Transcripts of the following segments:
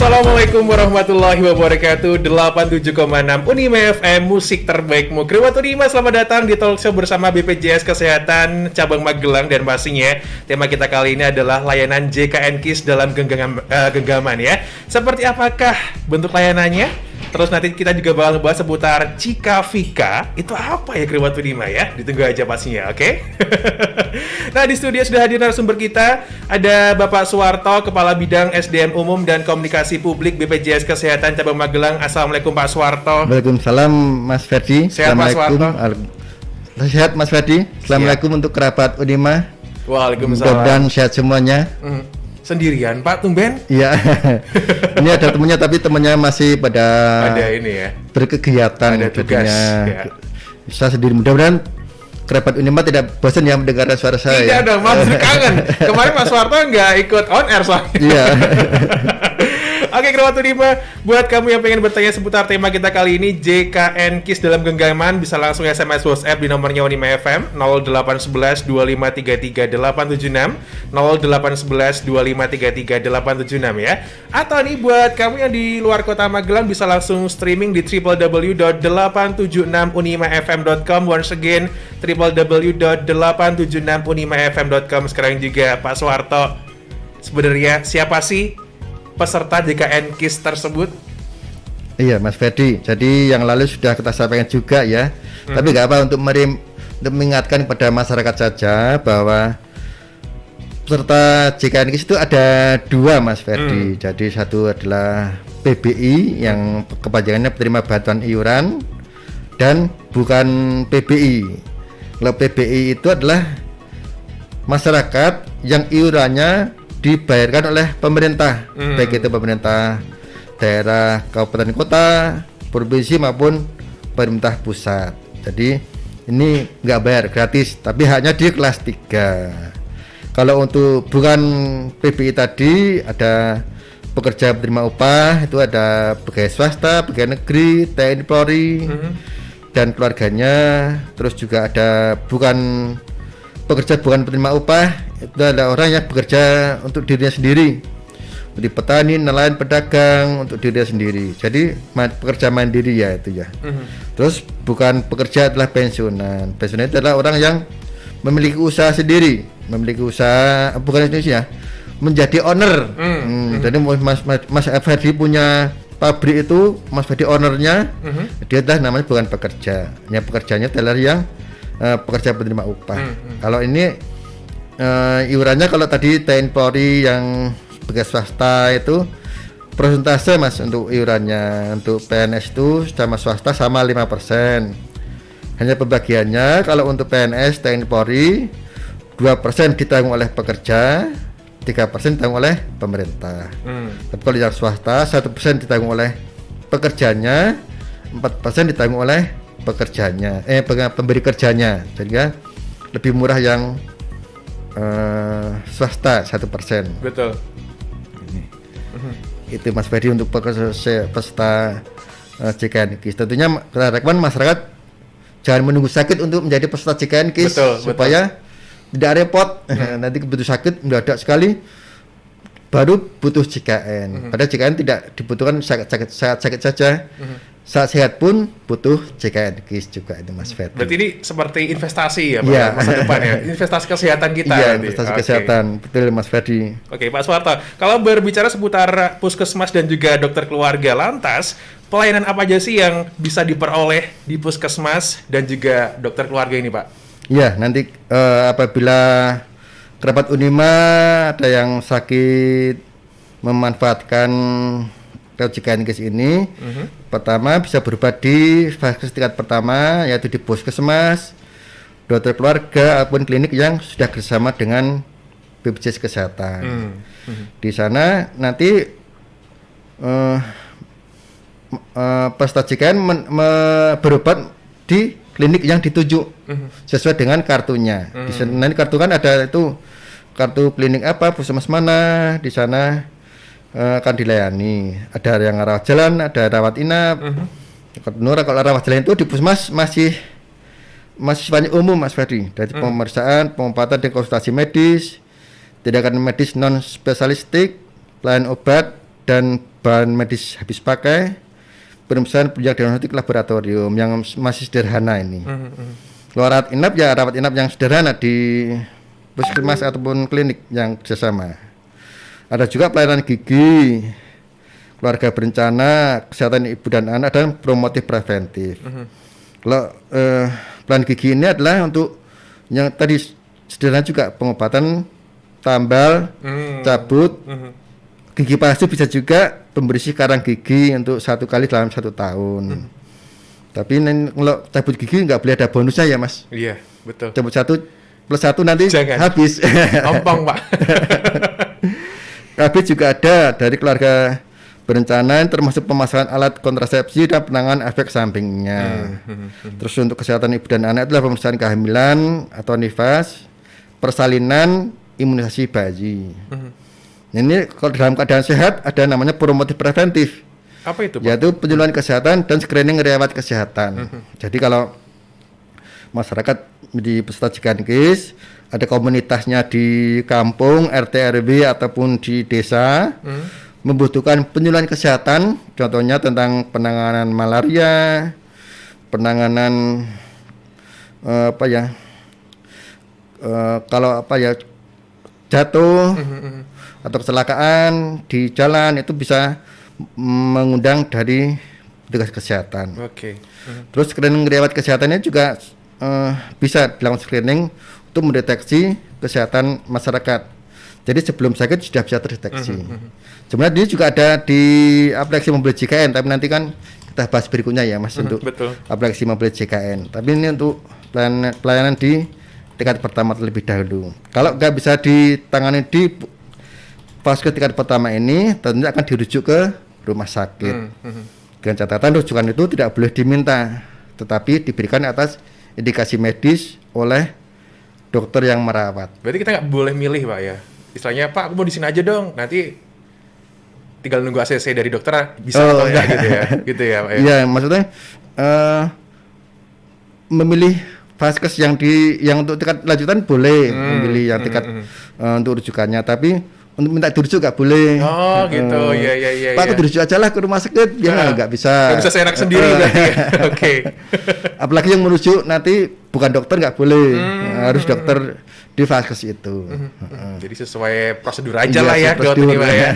Assalamualaikum warahmatullahi wabarakatuh. 87,6 Unima FM, musik terbaikmu. Kriwat Unima, selamat datang di talk show bersama BPJS Kesehatan Cabang Magelang. Dan pastinya tema kita kali ini adalah layanan JKN KIS dalam genggaman ya. Seperti apakah bentuk layanannya? Terus nanti kita juga bakal bahas seputar Cika Vika. Itu apa ya Kriwat Unima ya? Ditunggu aja pastinya, oke? Nah, di studio sudah hadir narasumber kita. Ada Bapak Suwarto, Kepala Bidang SDM Umum dan Komunikasi Publik BPJS Kesehatan Cabang Magelang. Assalamualaikum Pak Suwarto. Waalaikumsalam Mas Ferdi. Sehat Pak Suwarto? Sehat Mas Ferdi. Assalamualaikum untuk kerabat Unima. Waalaikumsalam. Dan sehat semuanya. Sendirian Pak, tumben? Iya. Ini ada temennya, tapi temennya masih pada ini ya, berkegiatan. ada tugas ya. Bisa sendiri. Mudah-mudahan kerabat Unima tidak bosan ya mendengar suara saya. Tidak dong, malah kangen. Kemarin Pak Suwarto nggak ikut on air soalnya. Iya. Oke, Kerabat Unima, buat kamu yang pengen bertanya seputar tema kita kali ini, JKN KIS dalam genggaman, bisa langsung SMS WhatsApp di nomornya Unima FM 0811 2533 876 0811 2533 876 ya. Atau nih buat kamu yang di luar kota Magelang, bisa langsung streaming di www.876unimafm.com. Once again, www.876unimafm.com. Sekarang juga Pak Suwarto, sebenarnya siapa sih peserta JKN KIS tersebut? Iya Mas Ferdi, jadi yang lalu sudah kita sampaikan juga ya. Tapi nggak apa, untuk mengingatkan kepada masyarakat saja bahwa peserta JKN KIS itu ada dua Mas Ferdi. Jadi satu adalah PBI yang kepanjangannya penerima bantuan iuran, dan bukan PBI. Kalau PBI itu adalah masyarakat yang iurannya dibayarkan oleh pemerintah, baik itu pemerintah daerah, kabupaten kota, provinsi maupun pemerintah pusat. Jadi ini nggak bayar, gratis, tapi hanya di kelas 3. Kalau untuk bukan PBI tadi, ada pekerja penerima upah, itu ada pegawai swasta, pegawai negeri, TNI Polri dan keluarganya. Terus juga ada pekerja bukan penerima upah, itu adalah orang yang bekerja untuk dirinya sendiri, untuk petani, nelayan, pedagang, untuk dirinya sendiri. Jadi pekerja mandiri ya itu ya. Terus bukan pekerja adalah pensiunan. Pensiunan itu adalah orang yang memiliki usaha sendiri, memiliki usaha, bukan Indonesia, menjadi owner. Jadi Mas Ferdi punya pabrik itu, Mas Ferdi ownernya, dia adalah namanya bukan pekerja. Ya, pekerjanya adalah yang pekerja penerima upah. Kalau ini iurannya, kalau tadi TNI Polri yang sebagai swasta itu persentase Mas untuk iurannya. Untuk PNS itu sama swasta sama 5%. Hanya pembagiannya, kalau untuk PNS TNI Polri 2% ditanggung oleh pekerja, 3% ditanggung oleh pemerintah. Tapi kalau yang swasta 1% ditanggung oleh pekerjanya, 4% ditanggung oleh pekerjanya, pemberi kerjanya. Jadi kan lebih murah yang swasta 1%. Betul. Itu Mas Ferdi untuk peserta JKN KIS. Tentunya harapan masyarakat jangan menunggu sakit untuk menjadi peserta JKN KIS, supaya tidak repot. Nanti begitu sakit mendadak sekali baru butuh JKN. Padahal JKN tidak dibutuhkan sakit saja. Saat sehat pun butuh JKN KIS juga itu Mas Ferdi. Berarti ini seperti investasi ya Pak, masa depan ya, investasi kesehatan kita. Iya, investasi kesehatan, betul Mas Ferdi. Oke, Pak Suwarto, kalau berbicara seputar puskesmas dan juga dokter keluarga, lantas pelayanan apa aja sih yang bisa diperoleh di puskesmas dan juga dokter keluarga ini Pak? Iya, nanti apabila kerabat Unima ada yang sakit memanfaatkan JKN KIS ini, pertama bisa berobat di vaskes tingkat pertama, yaitu di puskesmas, dokter keluarga ataupun klinik yang sudah bersama dengan BPJS Kesehatan. Di sana nanti peserta JKN berobat di klinik yang dituju sesuai dengan kartunya. Di sana nanti kartu kan ada itu, kartu klinik apa, puskesmas mana, di sana akan dilayani. Ada yang rawat jalan, ada rawat inap. Kalau rawat jalan itu di puskesmas masih sifatnya umum Mas Ferdi, dari pemeriksaan, pengobatan dan konsultasi medis, tindakan medis non spesialistik, pelayanan obat dan bahan medis habis pakai, pemeriksaan diagnostik laboratorium yang masih sederhana ini. Kalau rawat inap ya rawat inap yang sederhana di puskesmas ataupun klinik yang kerjasama. Ada juga pelayanan gigi, keluarga berencana, kesehatan ibu dan anak, dan promotif preventif. Kalau pelayanan gigi ini adalah untuk yang tadi sederhana juga, pengobatan tambal, cabut, gigi palsu, bisa juga pembersih karang gigi untuk 1 kali dalam 1 tahun. Tapi kalau cabut gigi nggak boleh ada bonusnya ya Mas. Iya, betul. Cabut 1+1 nanti Jangan. habis. Ompong, Pak. Habis juga ada dari keluarga berencana, termasuk pemasangan alat kontrasepsi dan penanganan efek sampingnya. Terus untuk kesehatan ibu dan anak adalah pemeriksaan kehamilan atau nifas, persalinan, imunisasi bayi. Ini kalau dalam keadaan sehat ada namanya promotif preventif. Apa itu, Pak? Yaitu penyuluhan kesehatan dan screening rawat kesehatan. Jadi kalau masyarakat di peserta Jikankis ada komunitasnya di kampung, RT RW ataupun di desa membutuhkan penyuluhan kesehatan, contohnya tentang penanganan malaria, penanganan kalau jatuh atau kecelakaan di jalan, itu bisa mengundang dari petugas kesehatan. Oke. Terus screening rawat kesehatannya juga bisa dilakukan screening untuk mendeteksi kesehatan masyarakat. Jadi sebelum sakit sudah bisa terdeteksi. Sebenarnya dia juga ada di aplikasi mobil JKN, tapi nanti kan kita bahas berikutnya ya Mas, untuk Betul. aplikasi mobil JKN. Tapi ini untuk pelayanan di tingkat pertama terlebih dahulu. Kalau nggak bisa ditangani di fase tingkat pertama ini, tentunya akan dirujuk ke rumah sakit. Dengan catatan rujukan itu tidak boleh diminta, tetapi diberikan atas indikasi medis oleh dokter yang merawat. Berarti kita nggak boleh milih, Pak, ya? Istilahnya, Pak, aku mau di sini aja dong. Nanti tinggal nunggu ACC dari dokter, bisa atau enggak gitu ya? Gitu ya, Pak, ya? Iya, maksudnya memilih vaskes yang untuk tingkat lanjutan boleh memilih yang tingkat untuk rujukannya, tapi untuk minta dirujuk nggak boleh. Oh gitu, iya. Pak, aku dirujuk aja lah ke rumah sakit, ya nggak bisa. Nggak bisa seenak sendiri berarti ya? Oke. Apalagi yang merujuk nanti bukan dokter nggak boleh, harus dokter di vaskes itu. Jadi sesuai prosedur aja Iya, lah ya, prosedur, Gawat ini, Pak, ya?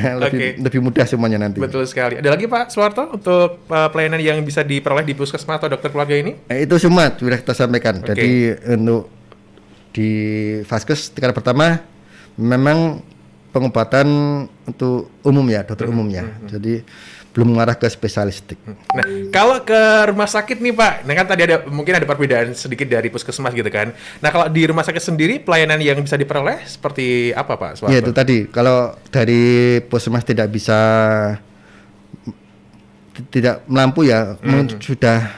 lebih mudah semuanya nanti. Betul sekali. Ada lagi Pak Suwarto untuk pelayanan yang bisa diperoleh di puskesmas atau dokter keluarga ini? Itu semua sudah kita sampaikan. Jadi untuk di vaskes tingkat pertama memang pengobatan untuk umum ya, dokter umumnya. Jadi belum mengarah ke spesialistik. Nah, kalau ke rumah sakit nih Pak, nah kan tadi mungkin ada perbedaan sedikit dari puskesmas gitu kan. Nah, kalau di rumah sakit sendiri pelayanan yang bisa diperoleh seperti apa Pak Suwarto? Ya itu tadi, kalau dari puskesmas tidak bisa tidak mampu ya, sudah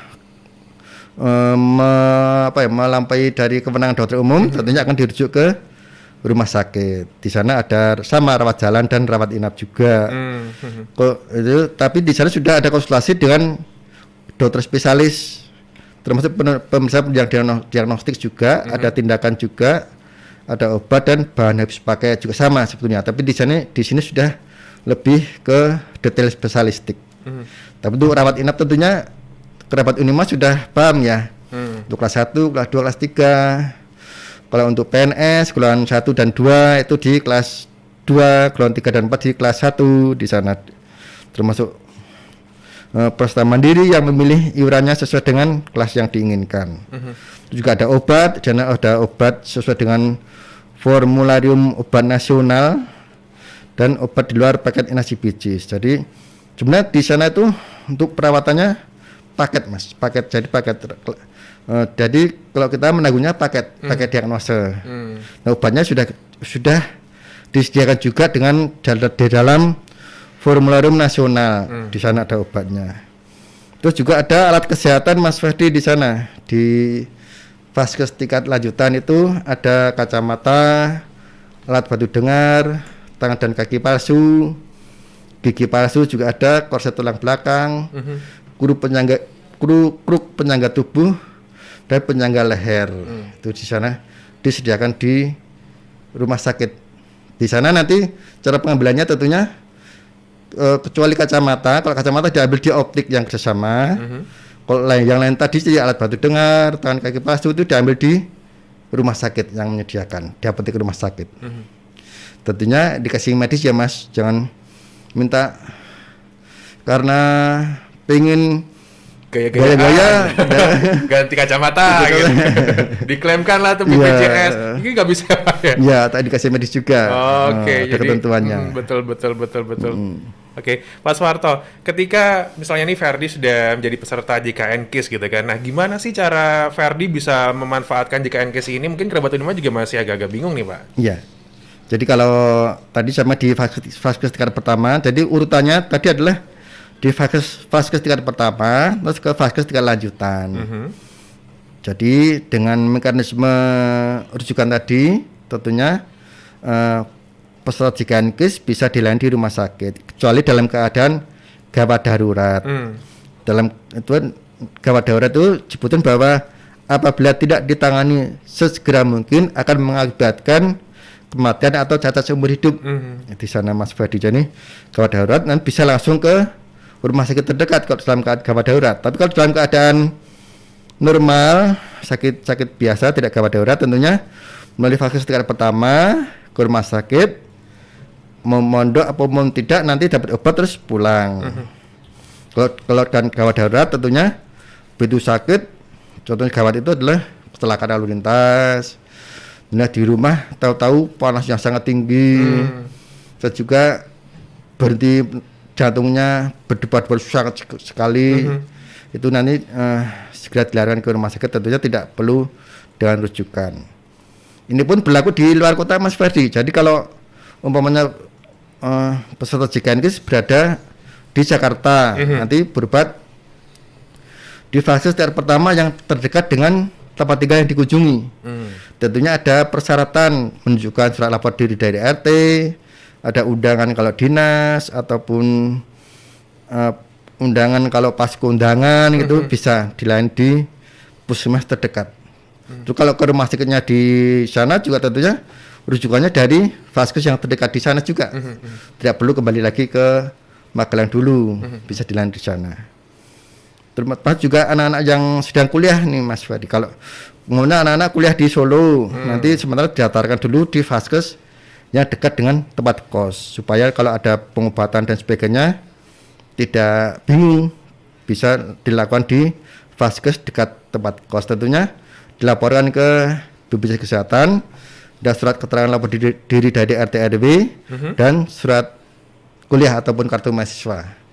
melampaui dari kewenangan dokter umum, tentunya akan dirujuk ke rumah sakit. Di sana ada sama rawat jalan dan rawat inap juga. Tapi di sana sudah ada konsultasi dengan dokter spesialis, termasuk pemeriksaan diagnostik juga, ada tindakan juga, ada obat dan bahan habis pakai juga sama sebetulnya. Tapi di sini sudah lebih ke detail spesialistik. Tapi untuk rawat inap tentunya kerabat Unima sudah paham ya. Untuk kelas 1, kelas 2, kelas 3. Kalau untuk PNS golongan 1 dan 2 itu di kelas 2, golongan 3 dan 4 di kelas 1 di sana. Termasuk peserta mandiri yang memilih iurannya sesuai dengan kelas yang diinginkan. Juga ada obat, dan ada obat sesuai dengan formularium obat nasional dan obat di luar paket inasibijis. Jadi sebenarnya di sana itu untuk perawatannya paket Mas, paket. Jadi paket. Jadi kalau kita menanggungnya paket diagnosa. Nah, obatnya sudah disediakan juga dengan di dalam formularium nasional. Di sana ada obatnya. Terus juga ada alat kesehatan Mas Ferdi di sana. Di vaskes tingkat lanjutan itu ada kacamata, alat bantu dengar, tangan dan kaki palsu, gigi palsu juga ada, korset tulang belakang, kruk penyangga tubuh dan penyangga leher. Itu di sana disediakan di rumah sakit. Di sana nanti cara pengambilannya tentunya kecuali kacamata. Kalau kacamata diambil di optik yang kerjasama. Kalau yang lain tadi jadi alat bantu dengar, tangan kaki palsu itu diambil di rumah sakit yang menyediakan, di apotek rumah sakit. Tentunya dikasih medis ya Mas, jangan minta karena pengen gaya-gaya ganti kacamata gitu. Diklaimkan lah tuh BPJS. Ini nggak bisa ya? Ya, tak dikasih medis juga. Oke, jadi ketentuannya. Betul. Oke, Pak Soeharto, ketika misalnya nih Ferdi sudah menjadi peserta JKN KIS gitu kan. Nah, gimana sih cara Ferdi bisa memanfaatkan JKN KIS ini? Mungkin kerabat Unima juga masih agak-agak bingung nih, Pak. Iya. Jadi kalau tadi sama di vaskes tingkat pertama, jadi urutannya tadi adalah di vaskes tingkat pertama, terus ke vaskes tingkat lanjutan. Jadi dengan mekanisme rujukan tadi, tentunya peserta JKN KIS bisa dilayani di rumah sakit, kecuali dalam keadaan gawat darurat. Dalam itu gawat darurat itu sebutan bahwa apabila tidak ditangani sesegera mungkin akan mengakibatkan kematian atau cacat seumur hidup. Di sana Mas Ferdi, jadi gawat darurat dan bisa langsung ke rumah sakit terdekat kalau dalam keadaan gawat darurat. Tapi kalau dalam keadaan normal, sakit biasa tidak gawat darurat, tentunya melalui vaskes tingkat pertama ke rumah sakit, mau mondok apa mau tidak nanti dapat obat terus pulang. Kalau kan gawat darurat tentunya begitu sakit, contohnya gawat itu adalah kecelakaan lalu lintas. Nah di rumah tahu-tahu panas yang sangat tinggi, terus juga berhenti jantungnya berdebar-debar sangat sekali. Itu nanti segera dilarikan ke rumah sakit, tentunya tidak perlu dengan rujukan. Ini pun berlaku di luar kota Mas Ferdi. Jadi kalau umpamanya peserta JKN KIS berada di Jakarta, nanti berobat di vaskes tingkat pertama yang terdekat dengan tempat tinggal yang dikunjungi. Tentunya ada persyaratan menunjukkan surat lapor diri dari RT, ada undangan kalau dinas ataupun undangan kalau pas keundangan gitu bisa dilayani di puskesmas terdekat. Terus kalau ke rumah sakitnya di sana juga tentunya rujukannya dari vaskes yang terdekat di sana juga. Tidak perlu kembali lagi ke Magelang dulu, bisa dilayani di sana. Termasuk juga anak-anak yang sedang kuliah nih Mas Ferdi. Kalau kemudian anak-anak kuliah di Solo, nanti sementara diantarkan dulu di vaskes yang dekat dengan tempat kos, supaya kalau ada pengobatan dan sebagainya tidak bingung, bisa dilakukan di vaskes dekat tempat kos. Tentunya dilaporkan ke BPJS Kesehatan, dan surat keterangan lapor diri dari RT RW dan surat kuliah ataupun kartu mahasiswa.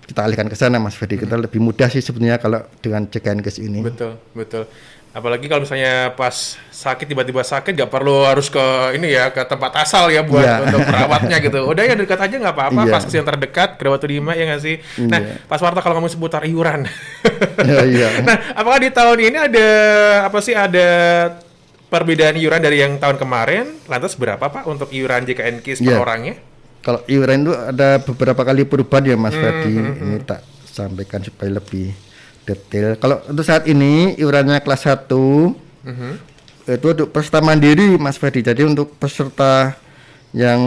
Kita alihkan ke sana Mas Ferdi, kita lebih mudah sih sebenarnya kalau dengan JKN KIS ini. Betul. Apalagi kalau misalnya pas sakit tiba-tiba sakit nggak perlu harus ke ini ya, ke tempat asal ya buat untuk perawatnya gitu. Udah ya dekat aja nggak apa-apa, vaskes yang terdekat Kerabat Unima ya nggak sih. Nah Pak Soeharto kalau ngomong seputar iuran, nah apakah di tahun ini ada perbedaan iuran dari yang tahun kemarin? Lantas berapa Pak untuk iuran JKN KIS per orangnya? Kalau iuran itu ada beberapa kali perubahan ya Mas Ferdi. Ini tak sampaikan supaya lebih detail. Kalau untuk saat ini iurannya kelas 1 itu untuk peserta mandiri Mas Ferdi. Jadi untuk peserta yang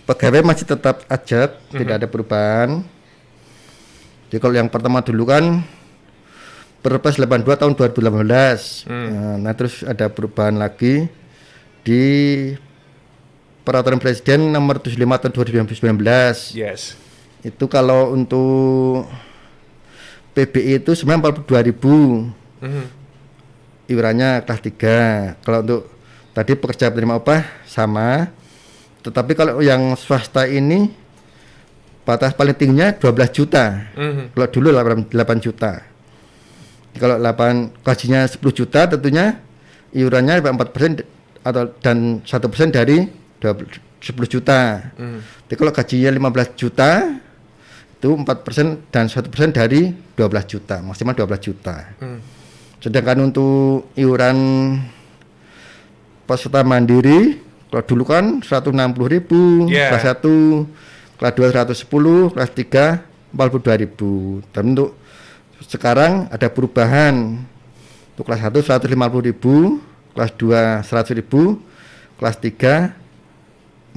pegawai masih tetap ajat, tidak ada perubahan. Jadi kalau yang pertama dulu kan Perpres 82 tahun 2018. Nah terus ada perubahan lagi di Peraturan Presiden nomor 75 tahun 2019. Yes. Itu kalau untuk PBI itu sebenarnya 42.000 iurannya kelas 3. Kalau untuk tadi pekerja penerima upah sama, tetapi kalau yang swasta ini batas paling tingginya 12 juta. Kalau dulu 8 juta. Kalau gajinya 10 juta tentunya iurannya 4% atau dan 1% dari 10 juta. Jadi kalau gajinya 15 juta itu 4% dan 1% dari 12 juta, maksimal 12 juta. Sedangkan untuk iuran peserta mandiri, kalau dulu kan 160.000, kelas 1, kelas 2 110, kelas 3 42.000. Dan untuk sekarang ada perubahan. Untuk kelas 1 150.000, kelas 2 100.000, kelas 3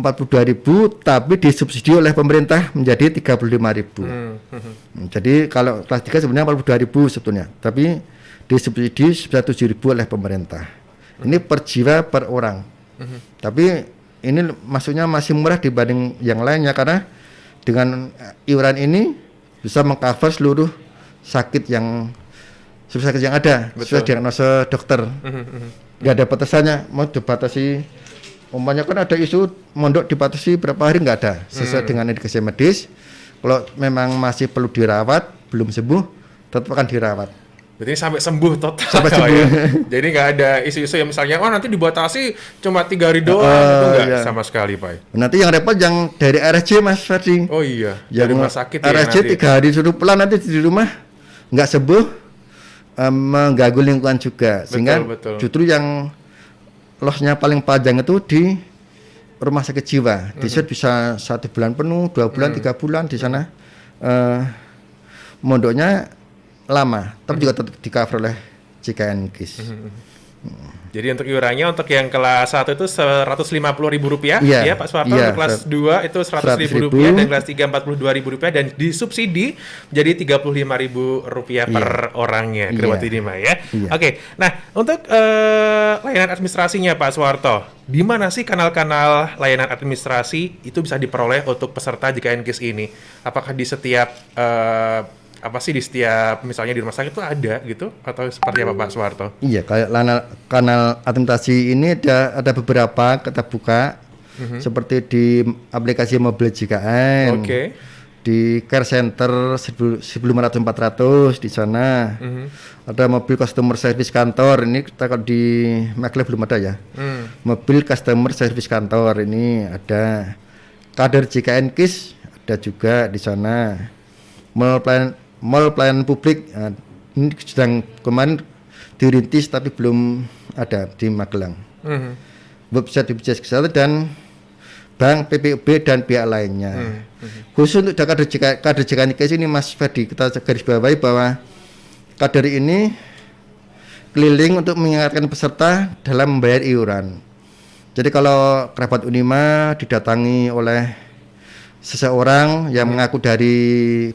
42.000 tapi disubsidi oleh pemerintah menjadi 35.000. Jadi kalau kelas 3 sebenarnya 42.000 sebetulnya, tapi disubsidi sebesar 7.000 oleh pemerintah. Ini per jiwa per orang. Tapi ini maksudnya masih murah dibanding yang lainnya karena dengan iuran ini bisa mengcover seluruh sakit yang ada, sesuai diagnosa dokter. Nggak ada batasannya, mau dibatasi. Umpamanya kan ada isu mondok dibatasi berapa hari, nggak ada, sesuai dengan indikasi medis. Kalau memang masih perlu dirawat, belum sembuh, tetap akan dirawat. Berarti sampai sembuh total. Sampai sembuh. Ya. Jadi nggak ada isu-isu yang misalnya, nanti dibatasi cuma 3 hari doang, itu nggak sama sekali, Pak. Nanti yang repot yang dari RSJ, Mas Ferdi. Oh iya, yang dari rumah sakit RSJ ya, 3 hari suruh pulang, nanti di rumah nggak sembuh, mengganggu lingkungan juga. Sehingga justru yang lossnya paling panjang itu di rumah sakit jiwa. Di situ bisa 1 bulan penuh, 2 bulan, 3 bulan di sana. Mondoknya lama, tapi juga tetap di-cover oleh JKN KIS. Jadi untuk iurannya untuk yang kelas 1 itu Rp150.000 ya Pak Suwarto, untuk kelas 2 itu Rp100.000 dan kelas 3 Rp42.000 dan disubsidi jadi Rp35.000 per orangnya Kriwati Dima ya. Oke. Nah, untuk layanan administrasinya Pak Suwarto, di mana sih kanal-kanal layanan administrasi itu bisa diperoleh untuk peserta JKN KIS ini? Apakah di setiap di setiap misalnya di rumah sakit itu ada gitu atau seperti apa Pak Suwarto? Iya, kayak kanal administrasi ini ada beberapa kita buka seperti di aplikasi mobil JKN, di care center 1500-400 di sana, ada mobil customer service kantor, ini kita kalau di Magelang belum ada ya, mobil customer service kantor ini ada, kader JKN KIS ada juga di sana, mall pelayanan publik, ini sedang kemarin dirintis tapi belum ada di Magelang. Website BPJS Kesehatan dan bank PPUB dan pihak lainnya. Khusus untuk kader JKN KIS ini Mas Ferdi, kita garis bawahi bahwa kader ini keliling untuk mengingatkan peserta dalam membayar iuran. Jadi kalau kerabat Unima didatangi oleh seseorang yang mengaku dari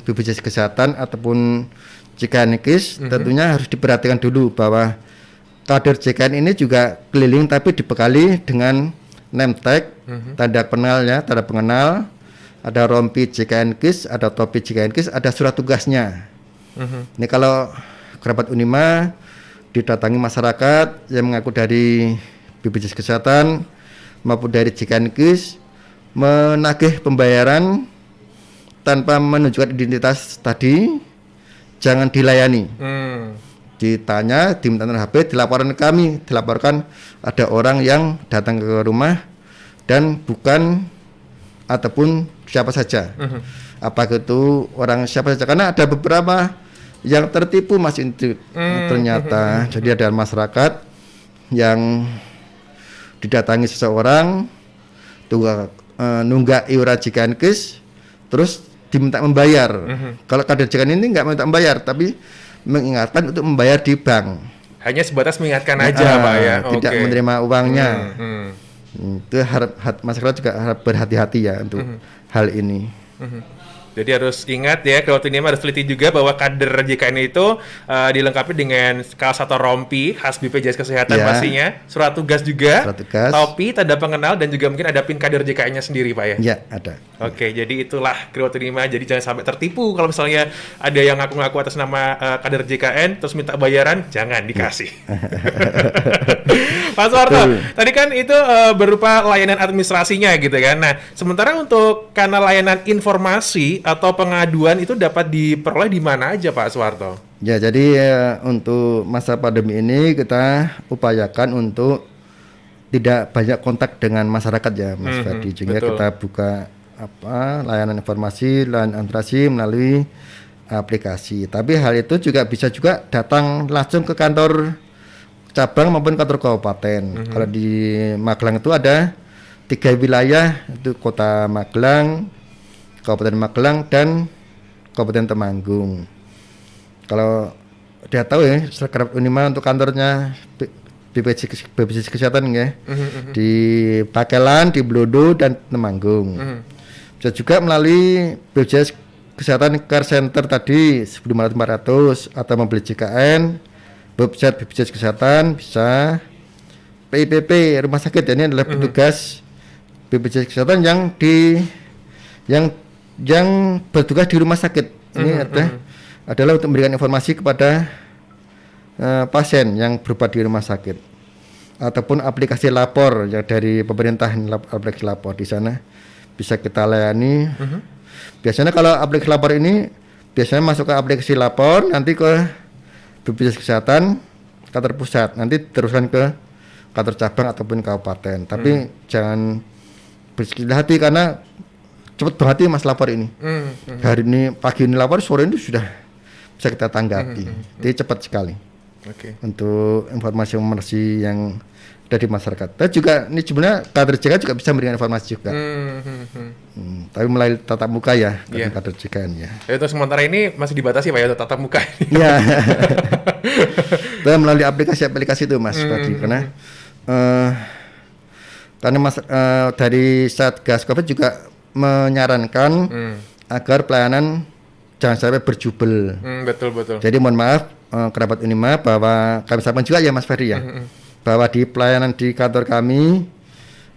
BPJS Kesehatan ataupun JKN KIS, tentunya harus diperhatikan dulu bahwa kader JKN ini juga keliling tapi dibekali dengan name tag, tanda pengenal, ada rompi JKN KIS, ada topi JKN KIS, ada surat tugasnya. Ini kalau kerabat Unima didatangi masyarakat yang mengaku dari BPJS Kesehatan maupun dari JKN KIS, menagih pembayaran tanpa menunjukkan identitas tadi, jangan dilayani. Ditanya, diminta nomor HP, dilaporkan ada orang yang datang ke rumah dan bukan ataupun siapa saja. Apa itu orang siapa saja? Karena ada beberapa yang tertipu Mas itu ternyata. Jadi ada masyarakat yang didatangi seseorang, nunggak iuran JKN KIS, terus diminta membayar. Kalau kader JKN ini nggak minta membayar, tapi mengingatkan untuk membayar di bank. Hanya sebatas mengingatkan aja, Pak ya. Tidak menerima uangnya. Itu masyarakat juga harap berhati-hati ya untuk hal ini. Jadi harus ingat ya, kalau ini harus teliti juga bahwa kader JKN itu dilengkapi dengan kaos atau rompi khas BPJS Kesehatan pastinya, surat tugas juga, topi, tanda pengenal, dan juga mungkin ada pin kader JKN-nya sendiri Pak ya? Iya, ada. Oke, jadi itulah Kriwotinima, jadi jangan sampai tertipu kalau misalnya ada yang ngaku-ngaku atas nama kader JKN, terus minta bayaran, jangan dikasih. Pak Suwarto, tadi kan itu berupa layanan administrasinya gitu kan, nah sementara untuk kanal layanan informasi atau pengaduan itu dapat diperoleh di mana aja Pak Suwarto? Ya, jadi untuk masa pandemi ini kita upayakan untuk tidak banyak kontak dengan masyarakat ya Mas Ferdi, sehingga kita buka layanan informasi, layanan administrasi melalui aplikasi. Tapi hal itu juga bisa juga datang langsung ke kantor cabang maupun kantor kabupaten. Kalau di Magelang itu ada 3 wilayah, itu Kota Magelang, Kabupaten Magelang, dan Kabupaten Temanggung. Kalau dia tahu ya, Kerabat Unima untuk kantornya BPJS Kesehatan ya. Di Pakelan, di Blodo dan Temanggung. Bisa juga melalui BPJS Kesehatan Care Center tadi 1.400 atau membeli JKN, website BPJS Kesehatan bisa. PIPP rumah sakit ini adalah petugas BPJS Kesehatan yang bertugas di rumah sakit. Ini adalah untuk memberikan informasi kepada pasien yang berobat di rumah sakit, ataupun aplikasi lapor yang dari pemerintah, aplikasi lapor di sana bisa kita layani. Biasanya kalau aplikasi lapor ini biasanya masuk ke aplikasi lapor, nanti ke BPJS Kesehatan kantor pusat, nanti teruskan ke kantor cabang ataupun kabupaten. Tapi jangan berhati karena cepet banget Mas lapor ini. Hari ini pagi ini lapor, sore ini sudah bisa kita tanggapi. Jadi cepat sekali. Untuk informasi yang ada di masyarakat. Dan juga ini sebenarnya kader JKN juga bisa memberikan informasi juga. Tapi melalui tatap muka ya, kader JKN ya. Itu sementara ini masih dibatasi Pak ya tatap muka ini. Iya. Dan melalui aplikasi itu Mas tadi karena dari Satgas Covid juga menyarankan agar pelayanan jangan sampai berjubel. Betul. Jadi mohon maaf kerabat Unima bahwa kami sampaikan juga ya Mas Ferry ya. Bahwa di pelayanan di kantor kami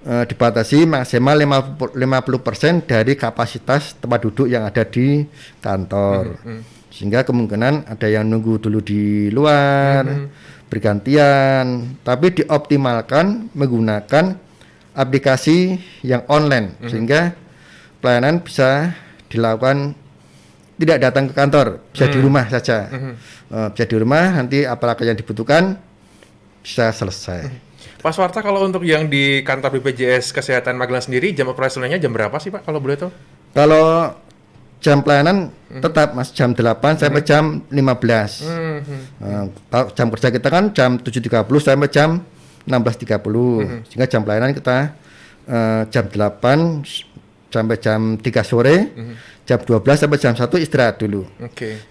dibatasi maksimal 50% dari kapasitas tempat duduk yang ada di kantor. Sehingga kemungkinan ada yang nunggu dulu di luar, bergantian, tapi dioptimalkan menggunakan aplikasi yang online sehingga pelayanan bisa dilakukan tidak datang ke kantor, bisa di rumah saja. Bisa di rumah, nanti apakah yang dibutuhkan bisa selesai. Pak Suwarta, kalau untuk yang di kantor BPJS Kesehatan Magelang sendiri, jam operasionalnya jam berapa sih Pak, kalau boleh tahu? Kalau jam pelayanan tetap Mas, jam 8 sampai jam 15. Kalau jam kerja kita kan jam 7.30 sampai jam 16.30. Sehingga jam pelayanan kita jam 8 sampai jam 3 sore, jam 12 sampai jam 1 istirahat dulu.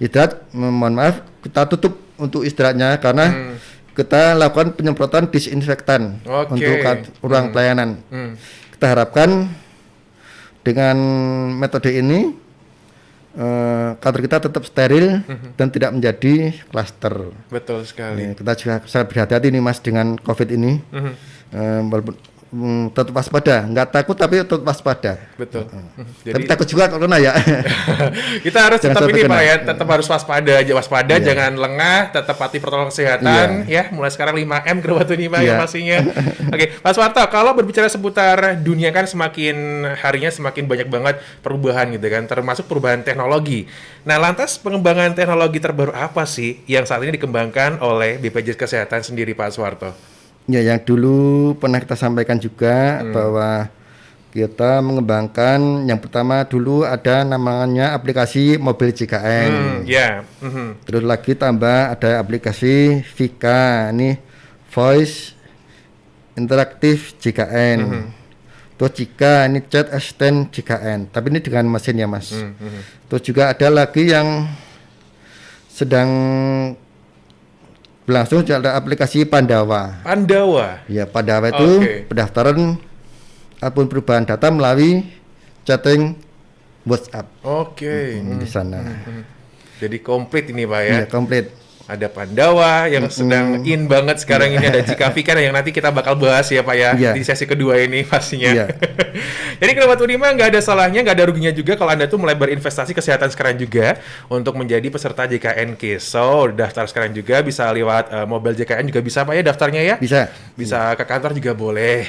Istirahat, mohon maaf, kita tutup untuk istirahatnya karena kita lakukan penyemprotan disinfektan untuk ruang pelayanan. Kita harapkan dengan metode ini kantor kita tetap steril dan tidak menjadi klaster. Betul sekali. Kita juga sangat berhati-hati nih Mas dengan COVID ini. Tetap waspada, nggak takut tapi tetap waspada. Betul. Tapi takut juga karena ya. Kita harus tetap ini Pak ya, tetap harus waspada, jangan lengah, tetap patuhi protokol kesehatan ya. Mulai sekarang 5M Kerabat Unima ya pastinya. Oke, Pak Suwarto, kalau berbicara seputar dunia kan semakin harinya semakin banyak banget perubahan gitu kan, termasuk perubahan teknologi. Nah, lantas pengembangan teknologi terbaru apa sih yang saat ini dikembangkan oleh BPJS Kesehatan sendiri Pak Suwarto? Ya, yang dulu pernah kita sampaikan juga bahwa kita mengembangkan yang pertama dulu ada namanya aplikasi mobil JKN. Terus lagi tambah ada aplikasi Vika, ini Voice Interaktif JKN. Terus jika ini Chat Assistant JKN, tapi ini dengan mesin ya Mas. Terus juga ada lagi yang sedang berlangsung ada aplikasi Pandawa. Ya, Pandawa itu pendaftaran ataupun perubahan data melalui chatting WhatsApp. Di sana. Jadi komplit ini Pak ya? Iya, komplit. Ada Pandawa yang sedang in banget sekarang ini, ada Jikavi kan yang nanti kita bakal bahas ya Pak ya di sesi kedua ini pastinya. Jadi Kerabat Unima nggak ada salahnya, nggak ada ruginya juga kalau Anda tuh mulai berinvestasi kesehatan sekarang juga untuk menjadi peserta JKN KIS. So, daftar sekarang juga bisa lewat mobil JKN juga bisa Pak ya daftarnya ya? Bisa ke kantor juga boleh.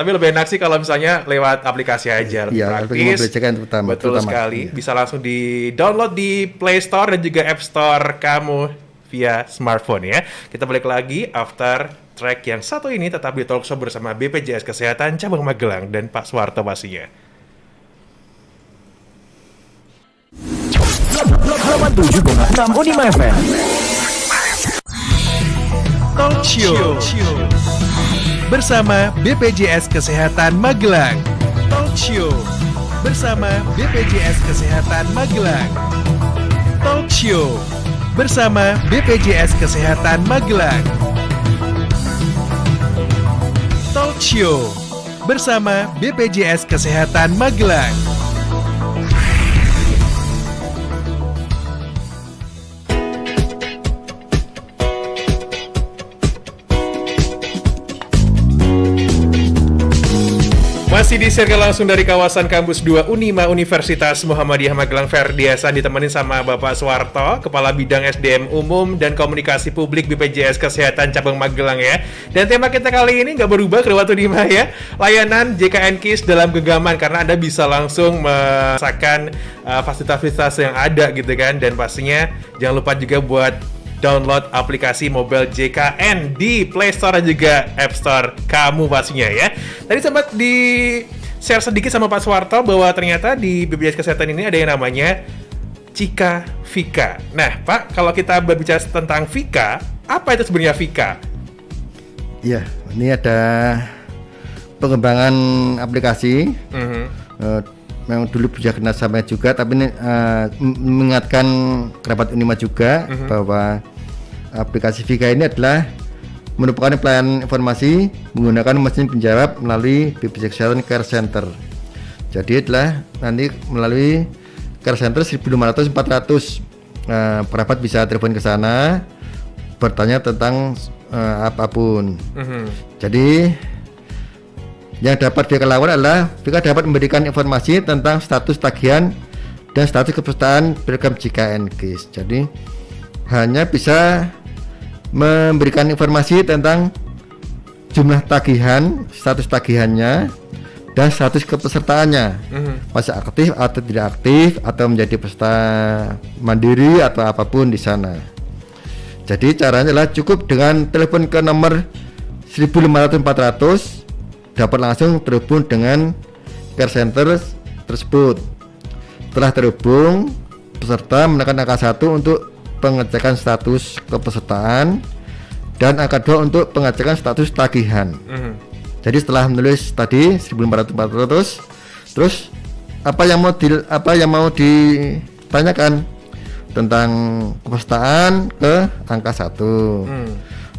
Tapi lebih enak sih kalau misalnya lewat aplikasi aja, lebih praktis. Betul sekali. Bisa langsung di-download di Play Store dan juga App Store kamu via smartphone ya. Kita balik lagi after track yang satu ini tetap di Talkshow bersama BPJS Kesehatan Cabang Magelang dan Pak Suwarto pastinya. 87,6 Unima FM. Talkshow bersama BPJS Kesehatan Magelang. Talkshow bersama BPJS Kesehatan Magelang. Talkshow bersama BPJS Kesehatan Magelang. Show bersama BPJS Kesehatan Magelang. Masih disiarkan langsung dari kawasan Kampus 2 Unima Universitas Muhammadiyah Magelang. Ferdiasa ditemenin sama Bapak Suwarto, Kepala Bidang SDM Umum dan Komunikasi Publik BPJS Kesehatan Cabang Magelang ya. Dan tema kita kali ini nggak berubah Kriwatu Dima ya. Layanan JKN KIS dalam genggaman, karena Anda bisa langsung merasakan fasilitas-fasilitas yang ada gitu kan. Dan pastinya jangan lupa juga buat download aplikasi mobile JKN di Play Store dan juga App Store kamu pastinya ya. Tadi sempat di share sedikit sama Pak Suwarto bahwa ternyata di BPJS Kesehatan ini ada yang namanya Cika Vika. Nah Pak, kalau kita berbicara tentang Vika, apa itu sebenarnya Vika? Iya, ini ada pengembangan aplikasi. Memang dulu bisa kena sama juga, tapi ini mengingatkan kerabat Unima juga bahwa aplikasi Vika ini adalah merupakan pelayanan informasi menggunakan mesin penjawab melalui BPJS Kesehatan Care Center. Jadi adalah nanti melalui Care Center 1500-400 kerabat bisa telepon ke sana bertanya tentang apapun. Jadi yang dapat Vika lakukan adalah Vika dapat memberikan informasi tentang status tagihan dan status kepesertaan program JKN KIS. Jadi hanya bisa memberikan informasi tentang jumlah tagihan, status tagihannya, dan status kepesertaannya, masih aktif atau tidak aktif, atau menjadi peserta mandiri atau apapun di sana. Jadi caranya adalah cukup dengan telepon ke nomor 1500-400, dapat langsung terhubung dengan care center tersebut. Setelah terhubung, peserta menekan angka 1 untuk pengecekan status kepesertaan dan angka 2 untuk pengecekan status tagihan. Jadi setelah menulis tadi 1500-400, terus apa yang mau ditanyakan tentang kepesertaan ke angka 1.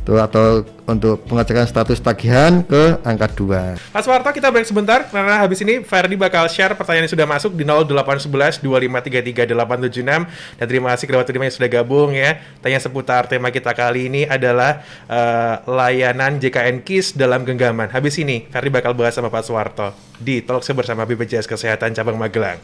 Tuh, atau untuk pengecekan status tagihan ke angka 2. Mas Warto, kita break sebentar karena habis ini Ferdi bakal share pertanyaan yang sudah masuk di 0811 2533 876. Dan terima kasih kepada tim yang sudah gabung ya. Tanya seputar tema kita kali ini adalah layanan JKN KIS dalam genggaman. Habis ini Ferdi bakal bahas sama Pak Suwarto di Talk Show bersama BPJS Kesehatan Cabang Magelang.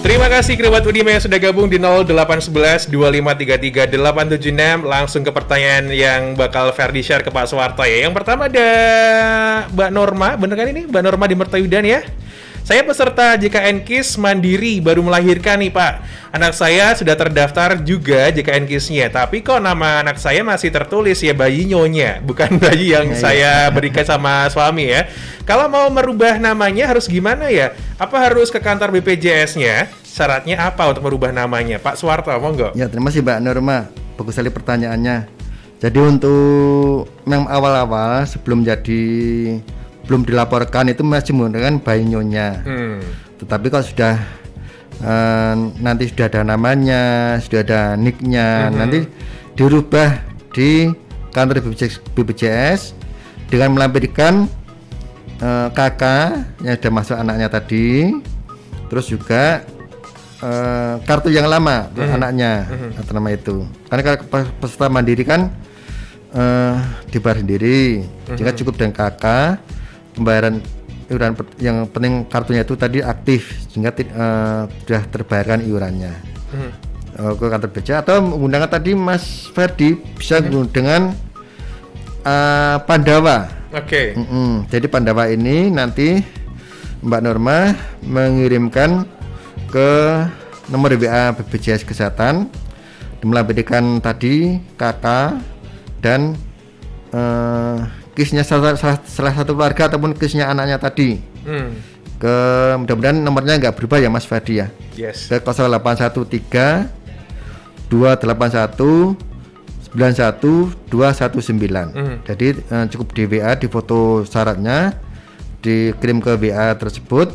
Terima kasih Kriwat Udima yang sudah gabung di 0811 2533 876. Langsung ke pertanyaan yang bakal Ferdi share ke Pak Suwarto ya. Yang pertama ada Mbak Norma, bener kan ini? Mbak Norma di Mertayudan ya. Saya peserta JKN KIS mandiri baru melahirkan nih Pak. Anak saya sudah terdaftar juga JKN KIS-nya, tapi kok nama anak saya masih tertulis ya bayi nyonya, bukan bayi yang saya berikan sama suami ya. Kalau mau merubah namanya harus gimana ya? Apa harus ke kantor BPJS-nya? Syaratnya apa untuk merubah namanya? Pak Suwarto, monggo. Ya, terima kasih Mbak Norma. Bagus sekali pertanyaannya. Jadi untuk yang awal-awal belum dilaporkan itu masih menggunakan bayi nyonya. Tetapi kalau sudah nanti sudah ada namanya, sudah ada nicknya, nanti dirubah di kantor BPJS dengan melampirkan kakak yang sudah masuk anaknya tadi, terus juga kartu yang lama anaknya atau nama itu. Karena kalau peserta mandiri kan dibayar sendiri, jika cukup dengan kakak. Pembayaran iuran yang penting kartunya itu tadi aktif sehingga sudah terbayarkan iurannya ke kantor BPJS, atau menggunakan tadi Mas Ferdi bisa dengan Pandawa. Oke. Jadi Pandawa ini nanti Mbak Norma mengirimkan ke nomor WA BPJS Kesehatan, melampirkan tadi kakak dan KIS-nya salah satu keluarga ataupun KIS-nya anaknya tadi. Mudah-mudahan nomornya nggak berubah ya Mas Ferdi ya. Yes. Ke 0813 281 91 219. Jadi cukup di WA, di foto syaratnya, dikirim ke WA tersebut,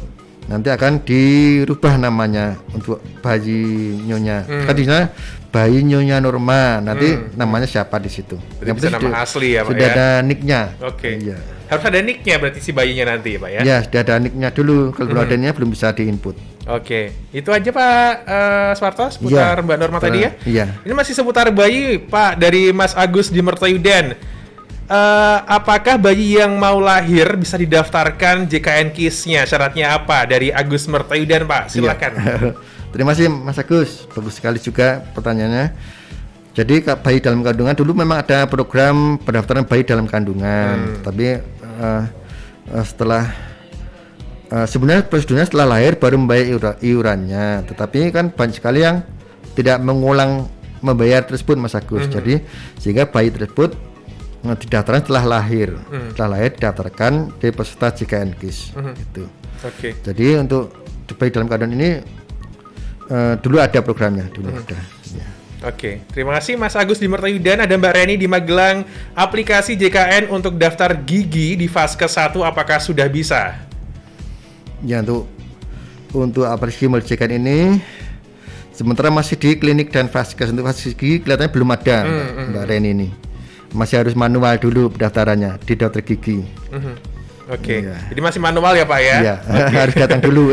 nanti akan dirubah namanya untuk bayi nyonya. Kan di sana bayi nyonya Norma, nanti namanya siapa di situ. Berarti bisa nama asli ya Pak sudah ya? ada nicknya. Oke. Iya. Harus ada nicknya berarti si bayinya nanti ya Pak ya? Ya, sudah ada nicknya dulu. Kalau belum ada nicknya belum bisa diinput. Oke, itu aja Pak Suwarto seputar Iya. Mbak Norma tadi ya? Iya. Ini masih seputar bayi Pak dari Mas Agus di Mertoyudan. Apakah bayi yang mau lahir bisa didaftarkan JKN KIS-nya? Syaratnya apa? Dari Agus Mertoyudan Pak, silakan. Iya. Terima kasih Mas Agus, bagus sekali juga pertanyaannya. Jadi bayi dalam kandungan dulu memang ada program pendaftaran bayi dalam kandungan, tapi setelah sebenarnya prosedurnya setelah lahir baru membayar iurannya, tetapi kan banyak sekali yang tidak mengulang membayar tersebut Mas Agus. Jadi sehingga bayi tersebut didaftarkan setelah lahir, setelah lahir didaftarkan di peserta JKN KIS. Gitu. Oke. Jadi untuk bayi dalam kandungan ini dulu ada programnya, dulu ada. Ya. Oke, terima kasih Mas Agus di Mertoyudan. Ada Mbak Reni di Magelang. Aplikasi JKN untuk daftar gigi di Vaskes 1 apakah sudah bisa? Ya untuk aplikasi JKN ini sementara masih di klinik dan Vaskes. Untuk Vaskes gigi kelihatannya belum ada Mbak Reni ini. Masih harus manual dulu pendaftarannya di dokter gigi. Oke, Iya. jadi masih manual ya Pak ya? Iya, harus datang dulu.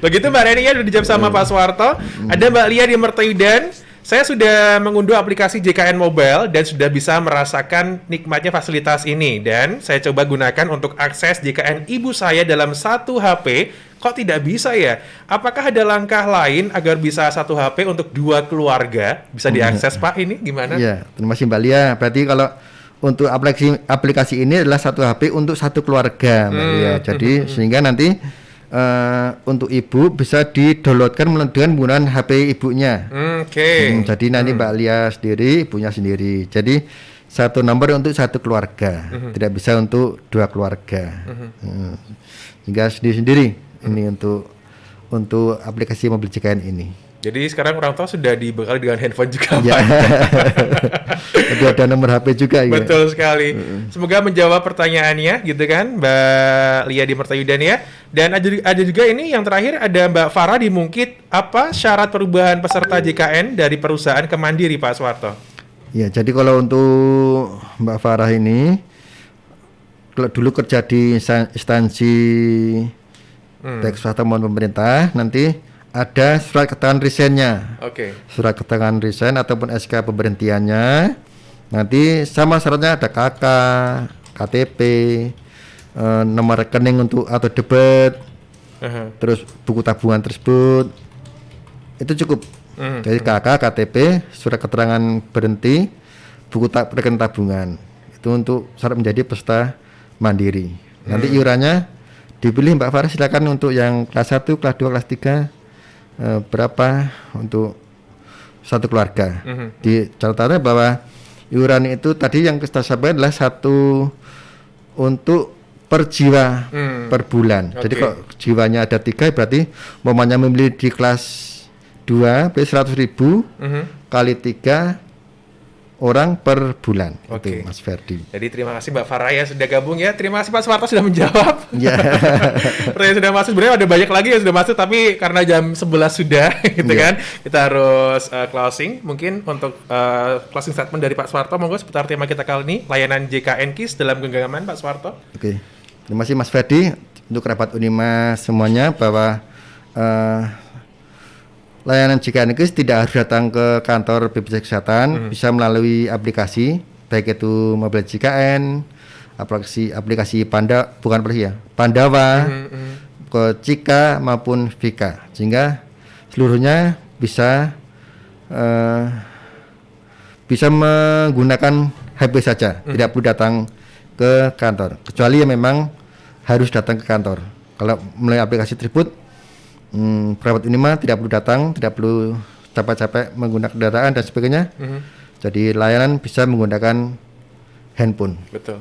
Begitu Mbak Reni ya, udah dijawab sama Pak Suwarto. Ada Mbak Lia di Mertoyudan. Saya sudah mengunduh aplikasi JKN Mobile dan sudah bisa merasakan nikmatnya fasilitas ini. Dan saya coba gunakan untuk akses JKN ibu saya dalam satu HP. Kok tidak bisa ya? Apakah ada langkah lain agar bisa satu HP untuk dua keluarga? Bisa diakses Pak ini gimana? Iya, terima kasih Mbak Lia. Berarti kalau untuk aplikasi ini adalah satu HP untuk satu keluarga, Mbak Lia. Jadi sehingga nanti untuk ibu bisa di-downloadkan dengan menggunakan HP ibunya. Oke. Jadi nanti Mbak Lia sendiri, ibunya sendiri. Jadi satu nomor untuk satu keluarga, tidak bisa untuk dua keluarga. Sehingga sendiri-sendiri ini untuk aplikasi mobil JKN ini. Jadi sekarang orang tua sudah dibekali dengan handphone juga, Ya. Pak. Jadi ada nomor HP juga ya. Betul sekali. Semoga menjawab pertanyaannya, gitu kan, Mbak Lia di Mertoyudan ya. Dan ada juga ini yang terakhir ada Mbak Farah di Mungkit. Apa syarat perubahan peserta JKN dari perusahaan ke mandiri, Pak Suwarto? Ya, jadi kalau untuk Mbak Farah ini, kalau dulu kerja di instansi baik swasta maupun pemerintah, nanti ada surat keterangan resignnya. Oke. Surat keterangan resign ataupun SK pemberhentiannya. Nanti sama syaratnya ada KK, KTP, nomor rekening untuk atau debit, terus buku tabungan tersebut. Itu cukup. Jadi KK, KTP, surat keterangan berhenti, buku rekening tabungan. Itu untuk syarat menjadi peserta mandiri. Nanti iurannya dipilih Mbak Farah, silakan untuk yang kelas 1, kelas 2, kelas 3. Berapa untuk satu keluarga. Di catatannya bahwa iuran itu tadi yang kita sampaikan adalah satu untuk per jiwa per bulan. Jadi kalau jiwanya ada 3 berarti umpamanya memilih di kelas 2 berarti 100.000 kali 3 orang per bulan. Oke. Itu Mas Ferdi. Jadi terima kasih Mbak Farah ya sudah gabung ya. Terima kasih Pak Suwarto sudah menjawab. Ya. Pertanyaan sudah masuk, sebenarnya ada banyak lagi yang sudah masuk tapi karena jam 11 sudah gitu kan. Kita harus closing. Mungkin untuk closing statement dari Pak Suwarto monggo seputar tema kita kali ini, layanan JKN KIS dalam genggaman Pak Suwarto. Oke. Terima kasih Mas Ferdi untuk kerabat Unima semuanya bahwa layanan JKN KIS tidak harus datang ke kantor BPJS Kesehatan, bisa melalui aplikasi, baik itu mobil JKN, aplikasi Pandawa, ke Cika maupun Vika, sehingga seluruhnya bisa menggunakan HP saja, tidak perlu datang ke kantor, kecuali yang memang harus datang ke kantor. Kalau melalui aplikasi tersebut, perawat Unima tidak perlu datang, tidak perlu capek-capek menggunakan kendaraan dan sebagainya. Jadi layanan bisa menggunakan handphone. Betul.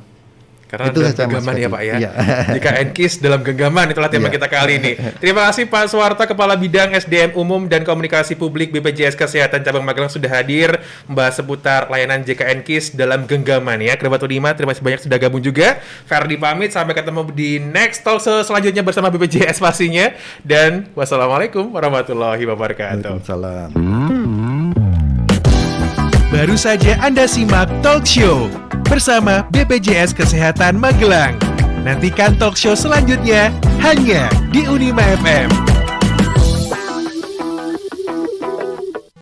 Karena Itu dalam saja, Mas genggaman ya Ferdi. Pak ya. Iya. JKN KIS dalam genggaman, itulah tema Iya. kita kali ini. Terima kasih Pak Suwarta, Kepala Bidang SDM Umum dan Komunikasi Publik BPJS Kesehatan Cabang Magelang sudah hadir membahas seputar layanan JKN KIS dalam genggaman ya. Kerabat Unima, terima kasih banyak sudah gabung juga. Ferdi pamit, sampai ketemu di next talk show selanjutnya bersama BPJS pastinya. Dan wassalamualaikum warahmatullahi wabarakatuh. Waalaikumsalam. Baru saja Anda simak Talk Show bersama BPJS Kesehatan Magelang. Nantikan talk show selanjutnya hanya di Unima FM.